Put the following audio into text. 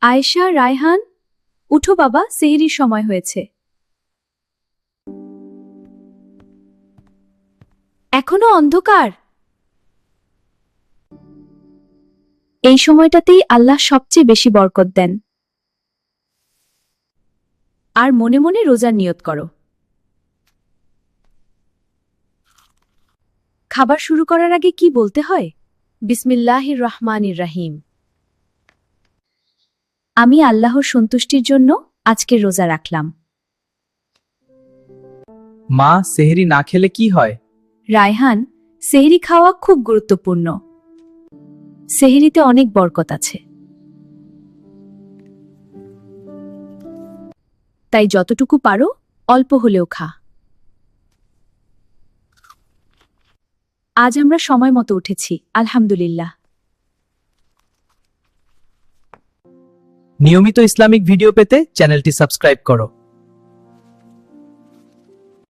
আয়েশা, রায়হান, উঠো বাবা, সেহরির সময় হয়েছে। এখনো অন্ধকার। এই সময়টাতেই আল্লাহ সবচেয়ে বেশি বরকত দেন। আর মনে মনে রোজার নিয়ত করো। খাবার শুরু করার আগে কি বলতে হয়? বিসমিল্লাহির রহমানির রহিম। আমি আল্লাহর সন্তুষ্টির জন্য আজকের রোজা রাখলাম। মা, সেহরি না খেলে কি হয়? রায়হান, সেহরি খাওয়া খুব গুরুত্বপূর্ণ। সেহরিতে অনেক বরকত আছে। তাই যতটুকু পারো অল্প হলেও খা। আজ আমরা সময় মতো উঠেছি, আলহামদুলিল্লাহ। নিয়মিত ইসলামিক ভিডিও পেতে চ্যানেলটি সাবস্ক্রাইব করো।